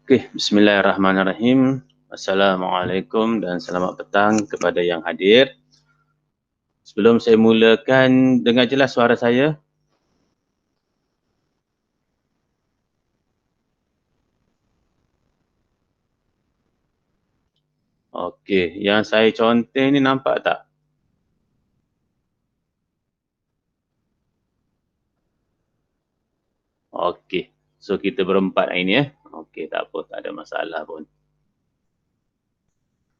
Okey, bismillahirrahmanirrahim. Assalamualaikum dan selamat petang kepada yang hadir. Sebelum saya mulakan, dengar jelas suara saya? Okey, yang saya conteng ni nampak tak? Okey, so kita berempat hari ni ya. Okey, tak apa, tak ada masalah pun.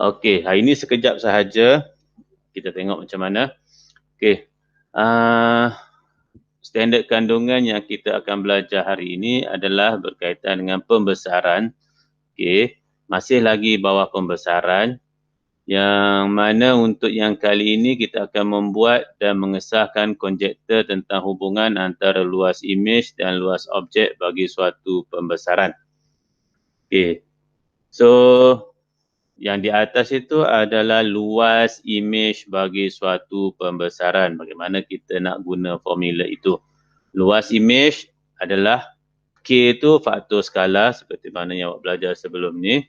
Okey, hari ni sekejap sahaja. Kita tengok macam mana. Okey, standard kandungan yang kita akan belajar hari ini adalah berkaitan dengan pembesaran. Okey, masih lagi bawah pembesaran. Yang mana untuk yang kali ini kita akan membuat dan mengesahkan konjektor tentang hubungan antara luas imej dan luas objek bagi suatu pembesaran. Okey. So, yang di atas itu adalah luas imej bagi suatu pembesaran. Bagaimana kita nak guna formula itu? Luas imej adalah K itu faktor skala seperti mana yang awak belajar sebelum ni.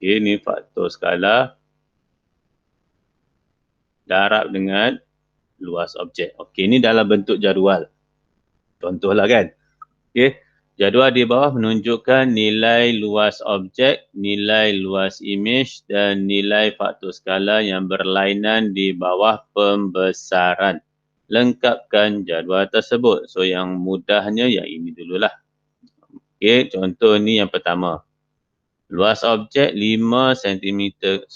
Okey, ni faktor skala darab dengan luas objek. Okey, ini dalam bentuk jadual. Contohlah kan. Okey, jadual di bawah menunjukkan nilai luas objek, nilai luas imej dan nilai faktor skala yang berlainan di bawah pembesaran. Lengkapkan jadual tersebut. So yang mudahnya yang ini dululah. Okey, contoh ni yang pertama. Luas objek 5 cm²,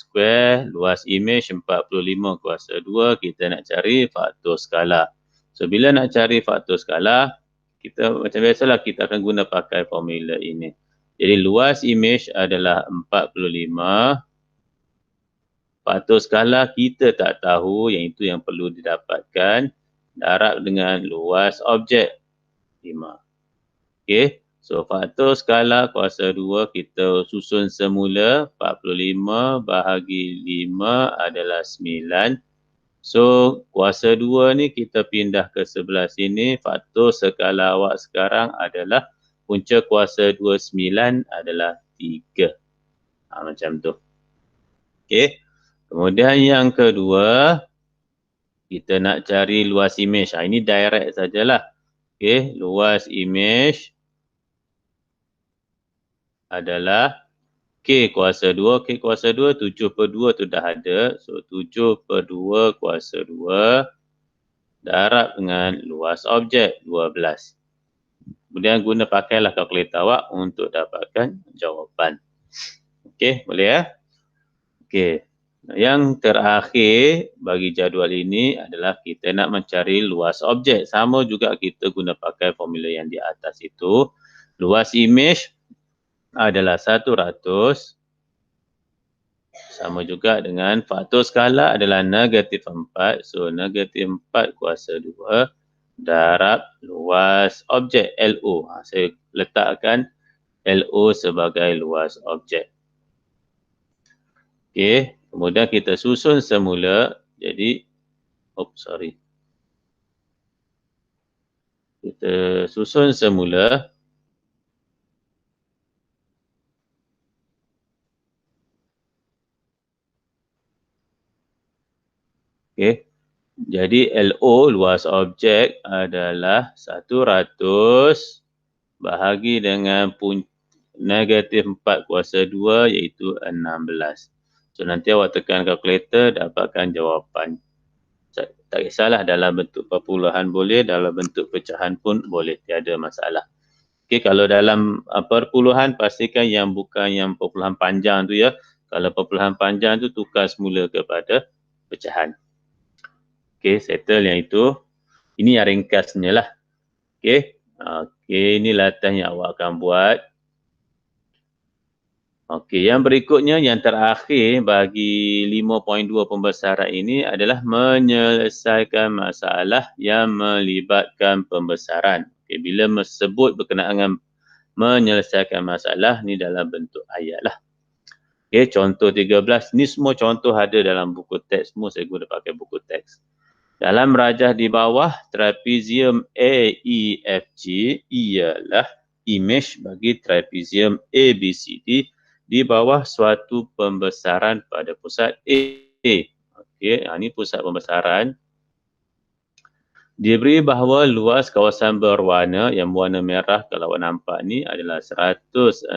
luas imej 45 kuasa 2, kita nak cari faktor skala. So, bila nak cari faktor skala, kita macam biasalah kita akan guna pakai formula ini. Jadi, luas imej adalah 45. Faktor skala kita tak tahu, yang itu yang perlu didapatkan. Darab dengan luas objek 5. Okey. So, faktor skala kuasa 2 kita susun semula. 45 bahagi 5 adalah 9. So, kuasa 2 ni kita pindah ke sebelah sini. Faktor skala awak sekarang adalah punca kuasa 29 adalah 3. Macam tu. Okey. Kemudian yang kedua, kita nak cari luas imej. Ini direct sajalah. Okey, luas imej adalah K kuasa 2. K kuasa 2, 7/2 tu dah ada. So, 7/2 kuasa 2 darab dengan luas objek 12. Kemudian guna pakailah kalkulator awak untuk dapatkan jawapan. Okey, boleh ya? Okey. Yang terakhir bagi jadual ini adalah kita nak mencari luas objek. Sama juga kita guna pakai formula yang di atas itu. Luas imej adalah 100. Sama juga dengan faktor skala adalah negatif 4. So, negatif 4 kuasa 2 darab luas objek LO. Saya letakkan LO sebagai luas objek. Okey, kemudian kita susun semula. Jadi, kita susun semula. Okey. Jadi LO luas objek adalah 100 bahagi dengan negatif 4 kuasa 2 iaitu 16. So nanti awak tekan kalkulator dapatkan jawapan. Tak kisahlah dalam bentuk perpuluhan boleh, dalam bentuk pecahan pun boleh, tiada masalah. Okey, kalau dalam perpuluhan pastikan yang bukan yang perpuluhan panjang tu ya. Kalau perpuluhan panjang tu tukar semula kepada pecahan. Okey, settle yang itu. Ini yang ringkasnya lah. Okey. Okey, ini latihan yang awak akan buat. Okey, yang berikutnya yang terakhir bagi 5.2 pembesaran ini adalah menyelesaikan masalah yang melibatkan pembesaran. Okey, bila sebut berkenaan dengan menyelesaikan masalah ni dalam bentuk ayat lah. Okey, contoh 13. Ni semua contoh ada dalam buku teks. Semua saya guna pakai buku teks. Dalam rajah di bawah, trapezium AEFG ialah image bagi trapezium ABCD di bawah suatu pembesaran pada pusat A. Okey, ini pusat pembesaran. Diberi bahawa luas kawasan berwarna yang berwarna merah kalau awak nampak ni adalah 168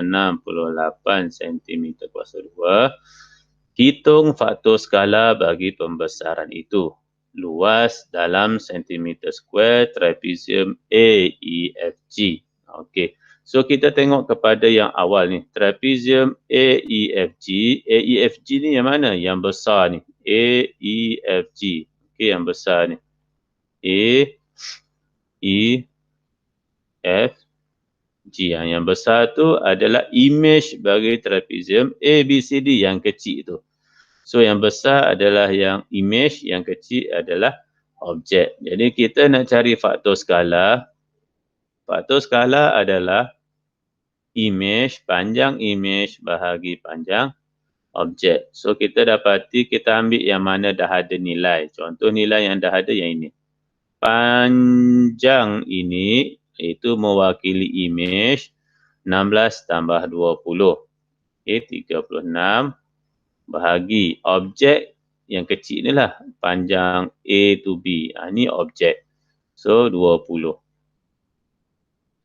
cm kuasa 2. Hitung faktor skala bagi pembesaran itu. Luas dalam centimeter square trapezium AEFG. Okey. So kita tengok kepada yang awal ni. Trapezium AEFG. AEFG ni yang mana? Yang besar ni. AEFG. Okey, yang besar ni. A, E, F, G. Yang besar tu adalah image bagi trapezium ABCD yang kecil tu. So yang besar adalah yang image, yang kecil adalah objek. Jadi kita nak cari faktor skala. Faktor skala adalah image, panjang image bahagi panjang objek. So kita dapati kita ambil yang mana dah ada nilai. Contoh nilai yang dah ada yang ini. Panjang ini itu mewakili image 16 tambah 20. Okay, 36 bahagi objek yang kecil ni lah. Panjang A to B. Ini objek. So 20.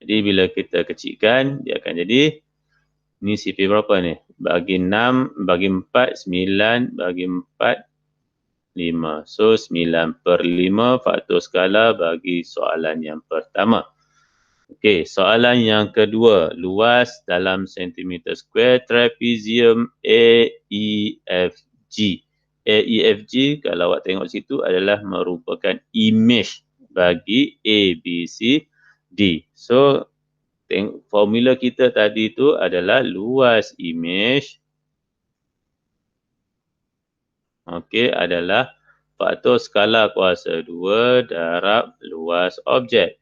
Jadi bila kita kecilkan, dia akan jadi ni CP berapa ni? Bagi 6, bagi 4, 9, bagi 4, 5. So 9/5 faktor skala bagi soalan yang pertama. Okey, soalan yang kedua. Luas dalam centimeter square trapezium AEFG. AEFG kalau awak tengok situ adalah merupakan image bagi ABCD. So formula kita tadi tu adalah luas image adalah faktor skala kuasa 2 darab luas objek.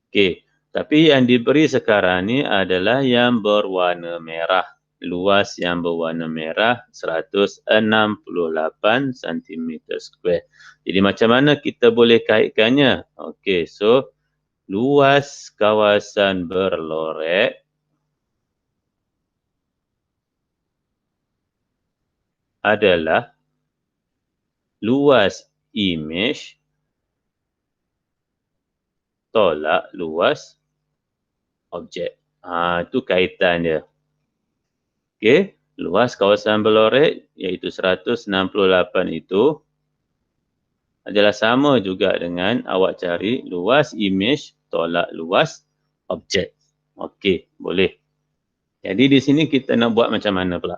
Okey, tapi yang diberi sekarang ni adalah yang berwarna merah. Luas yang berwarna merah 168 cm square. Jadi macam mana kita boleh kaitkannya? Okey, so luas kawasan berlorek adalah luas image tolak luas objek. Itu kaitan dia. Okey, luas kawasan berlorek iaitu 168 itu adalah sama juga dengan awak cari luas image tolak luas objek. Okey, boleh. Jadi di sini kita nak buat macam mana pula?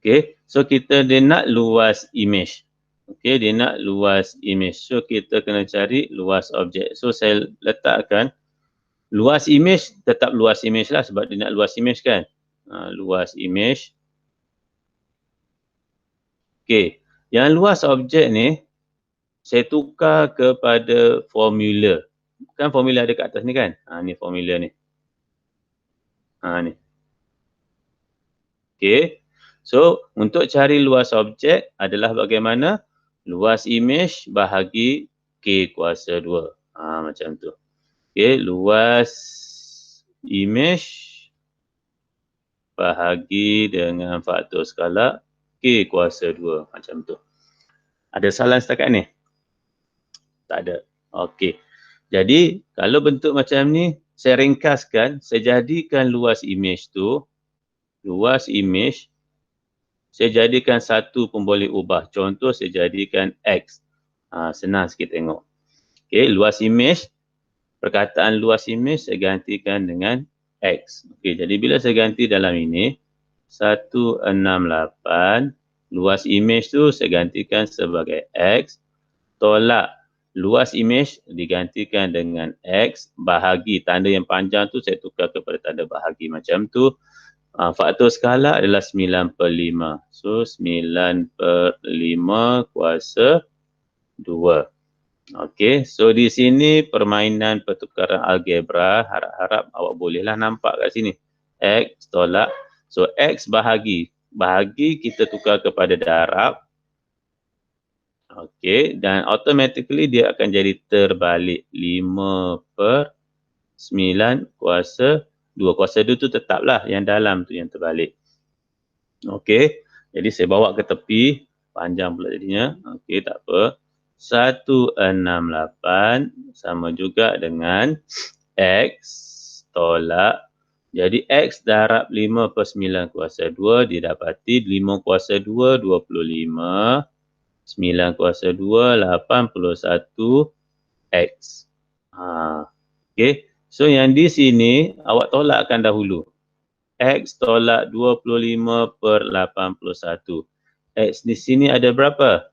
Okey, so dia nak luas image. Okey, dia nak luas image. So kita kena cari luas objek. So saya letakkan luas image, tetap luas image lah sebab dia nak luas image kan. Luas image. Okey, yang luas objek ni saya tukar kepada formula. Kan formula ada kat atas ni kan? Ni formula ni. Ni. Okey. So, untuk cari luas objek adalah bagaimana? Luas image bahagi K kuasa 2. Macam tu. Okey, luas image bahagi dengan faktor skala K kuasa 2. Macam tu. Ada soalan setakat ni? Tak ada. Okey. Jadi, kalau bentuk macam ni, saya ringkaskan, saya jadikan luas image tu, luas image, saya jadikan satu pun boleh ubah. Contoh saya jadikan X. Senang sikit tengok. Okey, luas image, perkataan luas image saya gantikan dengan X. Okey, jadi bila saya ganti dalam ini, 168, luas image tu saya gantikan sebagai X, tolak luas image digantikan dengan X, bahagi tanda yang panjang tu saya tukar kepada tanda bahagi macam tu. Faktor skala adalah 9/5. So 9/5 kuasa 2. Okey, so di sini permainan pertukaran algebra, harap-harap awak bolehlah nampak kat sini. X tolak. So X bahagi. Bahagi kita tukar kepada darab. Okey, dan automatically dia akan jadi terbalik 5/9 kuasa 2. Kuasa 2 tu tetaplah, yang dalam tu yang terbalik. Okey, jadi saya bawa ke tepi, panjang pula jadinya. Okey, tak apa. 168 sama juga dengan X tolak. Jadi X darab 5/9 kuasa 2 didapati 5 kuasa 2, 25. 9 kuasa 2, 81 X. Okey. So yang di sini awak tolakkan dahulu. X tolak 25/81. X di sini ada berapa?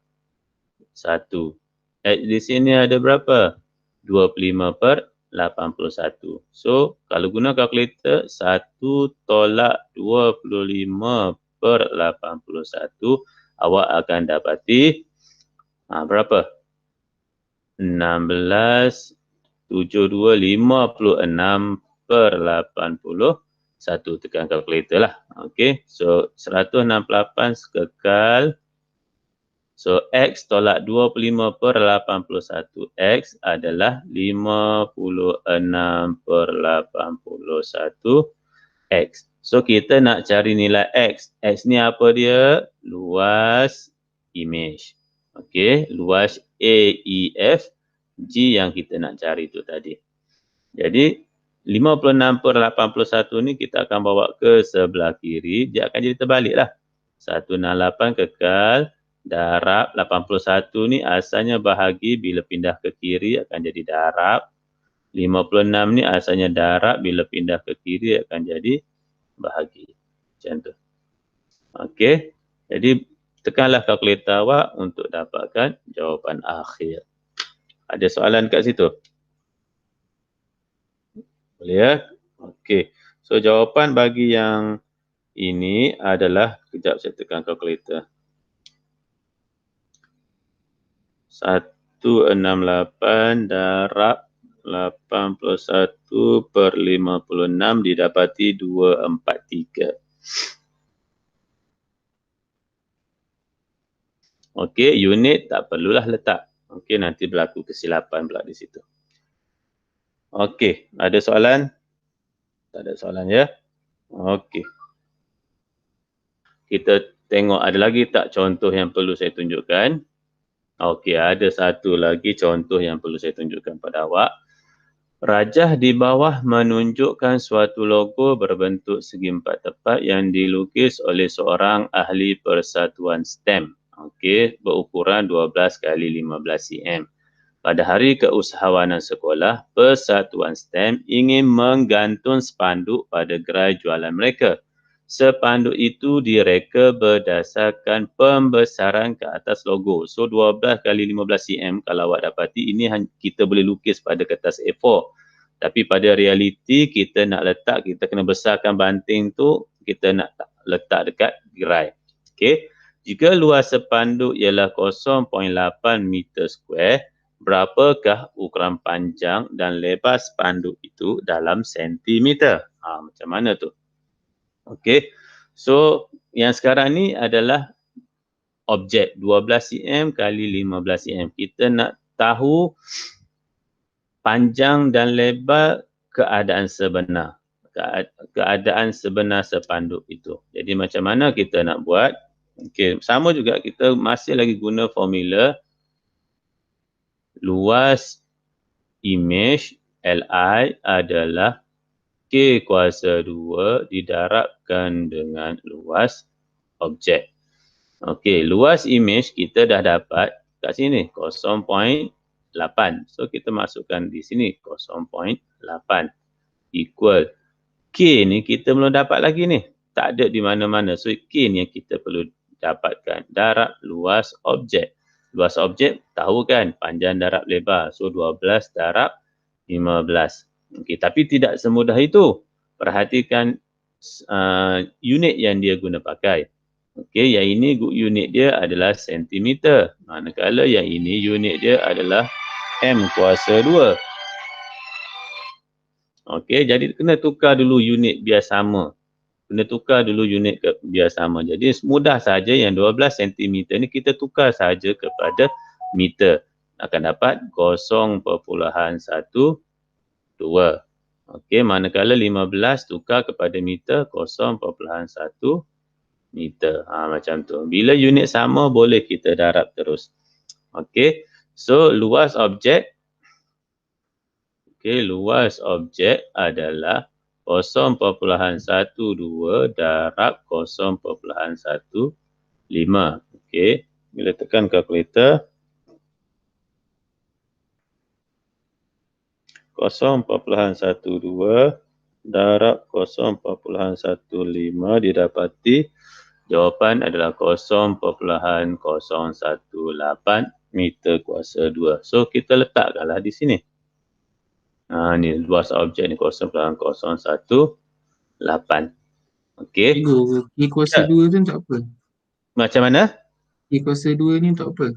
1. X di sini ada berapa? 25/81. So kalau guna kalkulator, 1 tolak 25/81, awak akan dapati berapa? 16,72,56/81. Tekan kalkulator lah. Okey. So 168 kekal. So X tolak 25/81. X adalah 56/81 X. So kita nak cari nilai X. X ni apa dia? Luas imej. Okey, luas AEF G yang kita nak cari tu tadi. Jadi 56/81 ni kita akan bawa ke sebelah kiri, dia akan jadi terbalik lah. 168 kekal, darab 81 ni asalnya bahagi, bila pindah ke kiri akan jadi darab. 56 ni asalnya darab, bila pindah ke kiri akan jadi bahagi. Macam tu. Okey, jadi tekanlah kalkulator awak untuk dapatkan jawapan akhir. Ada soalan kat situ? Boleh ya? Okey. So jawapan bagi yang ini /, kejap saya tekan kalkulator. 168 darab 81/56 didapati 243. Okey, unit tak perlulah letak. Okey, nanti berlaku kesilapan pula di situ. Okey, ada soalan? Tak ada soalan ya? Okey. Kita tengok ada lagi tak contoh yang perlu saya tunjukkan. Okey, ada satu lagi contoh yang perlu saya tunjukkan pada awak. Rajah di bawah menunjukkan suatu logo berbentuk segi empat tepat yang dilukis oleh seorang ahli persatuan STEM. Okey, berukuran 12 kali 15 cm. Pada hari keusahawanan sekolah, persatuan STEM ingin menggantung spanduk pada gerai jualan mereka. Spanduk itu direka berdasarkan pembesaran ke atas logo. So 12 kali 15 cm kalau awak dapati, ini kita boleh lukis pada kertas A4. Tapi pada realiti kita nak letak, kita kena besarkan banting tu, kita nak letak dekat gerai. Okey. Jika luas spanduk ialah 0.8 meter square, berapakah ukuran panjang dan lebar spanduk itu dalam sentimeter? Macam mana tu? Okey. So yang sekarang ni adalah objek 12 cm kali 15 cm. Kita nak tahu panjang dan lebar keadaan sebenar. Keadaan sebenar spanduk itu. Jadi macam mana kita nak buat? Okey, sama juga kita masih lagi guna formula luas imej Li adalah K kuasa 2 didarabkan dengan luas objek. Okey, luas imej kita dah dapat kat sini 0.8. So kita masukkan di sini 0.8 equal K ni kita belum dapat lagi ni. Tak ada di mana-mana. So K ni yang kita perlu dapatkan. Darab luas objek. Luas objek tahu kan panjang darab lebar. So 12 darab 15. Okey, tapi tidak semudah itu. Perhatikan unit yang dia guna pakai. Okey, yang ini unit dia adalah sentimeter. Manakala yang ini unit dia adalah M kuasa 2. Okey, jadi kena tukar dulu unit biar sama. Kena tukar dulu unit biar sama. Jadi mudah saja yang 12 cm ni kita tukar saja kepada meter. Akan dapat 0.12. Okey, manakala 15 tukar kepada meter 0.1 meter. Macam tu. Bila unit sama boleh kita darab terus. Okey. So luas objek adalah 0.12 darab 0.15. Okey. Bila tekan kalkulator 0.12 darab 0.15 didapati jawapan adalah 0.018 meter kuasa 2. So kita letakkanlah di sini. Ni luas objek ni 0.018. Okey. K kuasa 2 tu untuk apa? Macam mana? K kuasa 2 ni untuk apa?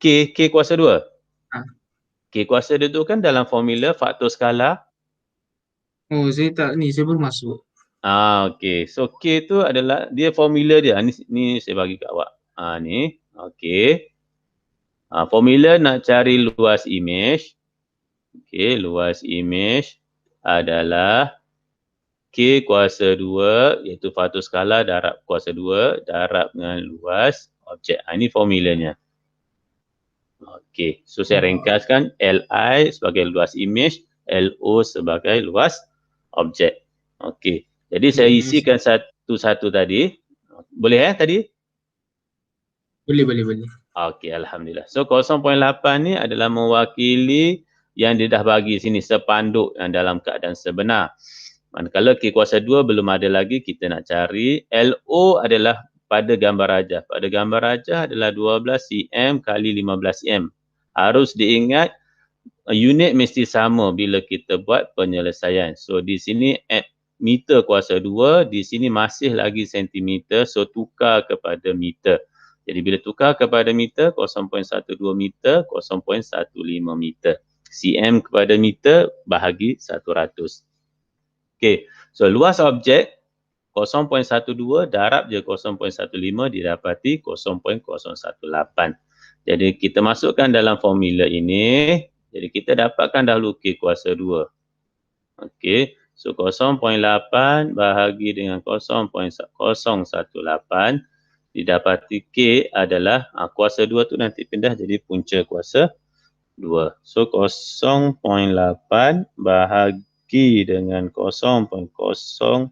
K kuasa 2. K kuasa 2 tu kan dalam formula faktor skala. Oh, saya baru masuk. Okey. So K tu adalah dia formula dia. Ni saya bagi kat awak. Ni. Okey. Formula nak cari luas imej. Okey, luas imej adalah K kuasa 2 iaitu faktor skala darab kuasa 2 darab dengan luas objek. Ini formulanya. Okey, so saya ringkaskan Li sebagai luas imej, Lo sebagai luas objek. Okey, jadi saya isikan satu-satu tadi. Boleh tadi? Boleh. Okey, Alhamdulillah. So 0.8 ni adalah mewakili yang dia dah bagi sini sepanduk yang dalam keadaan sebenar. Manakala K kuasa 2 belum ada lagi, kita nak cari LO adalah pada gambar rajah. Pada gambar rajah adalah 12 cm kali 15 cm. Harus diingat unit mesti sama bila kita buat penyelesaian. So di sini meter kuasa 2, di sini masih lagi sentimeter, so tukar kepada meter. Jadi bila tukar kepada meter, 0.12 meter, 0.15 meter. cm kepada meter bahagi 100. Okey, so luas objek 0.12 darab je 0.15 didapati 0.018. Jadi kita masukkan dalam formula ini. Jadi kita dapatkan dahulu K kuasa 2. Okey, so 0.8 bahagi dengan 0.018 didapati K adalah kuasa 2 tu nanti pindah jadi punca kuasa 2. So 0.8 bahagi dengan 0.018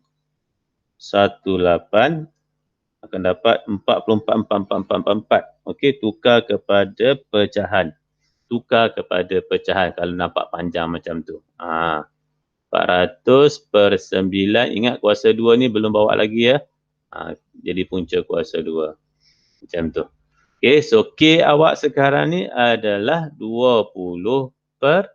akan dapat 44,444. Okey, tukar kepada pecahan. Kalau nampak panjang macam tu. 400 per 9. Ingat kuasa 2 ni belum bawa lagi ya. Jadi punca kuasa 2. Macam tu. Okey, so K awak sekarang ni adalah 20 per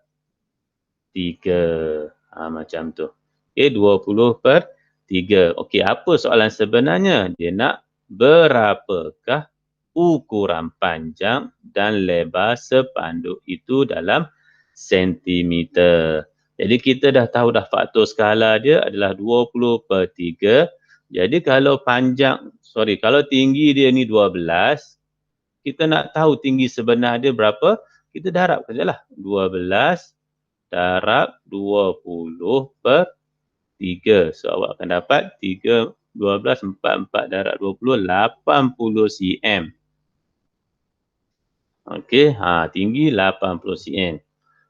3. Macam tu. Okey, 20 per 3. Okey, apa soalan sebenarnya? Dia nak berapakah ukuran panjang dan lebar sepanduk itu dalam sentimeter. Jadi kita dah tahu dah faktor skala dia adalah 20 per 3. Jadi kalau kalau tinggi dia ni 12, kita nak tahu tinggi sebenar dia berapa, kita darab sajalah. 12 darab 20 per 3. So awak akan dapat 3, 12, 4 darab 20, 80 cm. Okey, tinggi 80 cm.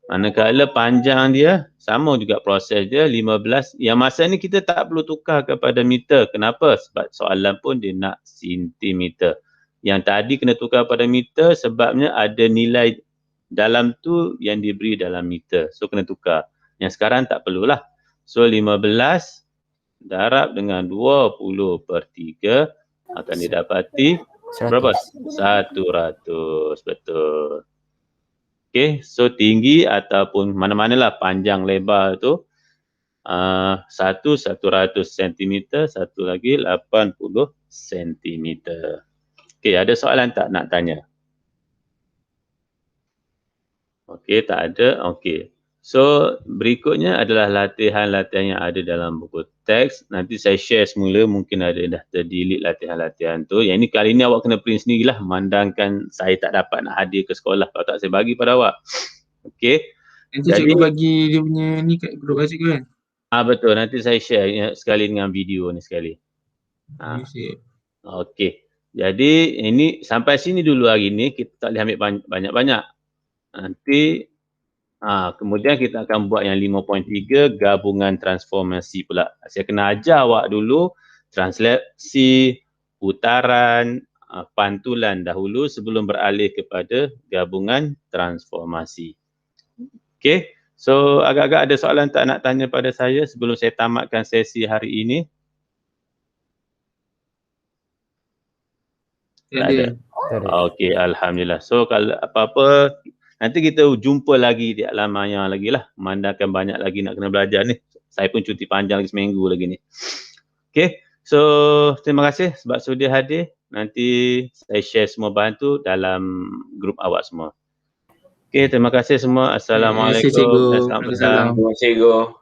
Manakala panjang dia, sama juga proses dia, 15. Yang masa ni kita tak perlu tukar kepada meter. Kenapa? Sebab soalan pun dia nak sentimeter. Yang tadi kena tukar pada meter sebabnya ada nilai dalam tu yang diberi dalam meter. So kena tukar. Yang sekarang tak perlulah. So 15 darab dengan 20 per 3 akan didapati berapa? 100. Betul. Okey, so tinggi ataupun mana-manalah panjang lebar tu 100 cm, satu lagi 80 cm. Okey, ada soalan tak nak tanya? Okey, tak ada. Okey. So berikutnya adalah latihan-latihan yang ada dalam buku teks. Nanti saya share semula, mungkin ada dah terdelete latihan-latihan tu. Yang ini kali ni awak kena print sendirilah, memandangkan saya tak dapat nak hadir ke sekolah. Kalau tak saya bagi pada awak. Okey. Nanti Jadi, cikgu bagi dia punya ni kat grup asyik kan? betul, nanti saya share sekali dengan video ni sekali. Asyik. Okey. Jadi ini sampai sini dulu hari ni, kita tak boleh ambil banyak-banyak. Nanti kemudian kita akan buat yang 5.3 gabungan transformasi pula. Saya kena ajar awak dulu translasi, putaran, pantulan dahulu sebelum beralih kepada gabungan transformasi. Okey. So agak-agak ada soalan tak nak tanya pada saya sebelum saya tamatkan sesi hari ini? Tak ada. Okey, alhamdulillah. So kalau apa-apa nanti kita jumpa lagi di alam maya lagi lah. Memandangkan banyak lagi nak kena belajar ni. Saya pun cuti panjang lagi seminggu lagi ni. Okey. So terima kasih sebab sudi hadir. Nanti saya share semua bahan tu dalam grup awak semua. Okey, terima kasih semua. Assalamualaikum dan selamat petang. Waalaikumsalam. Terima kasih, Cikgu.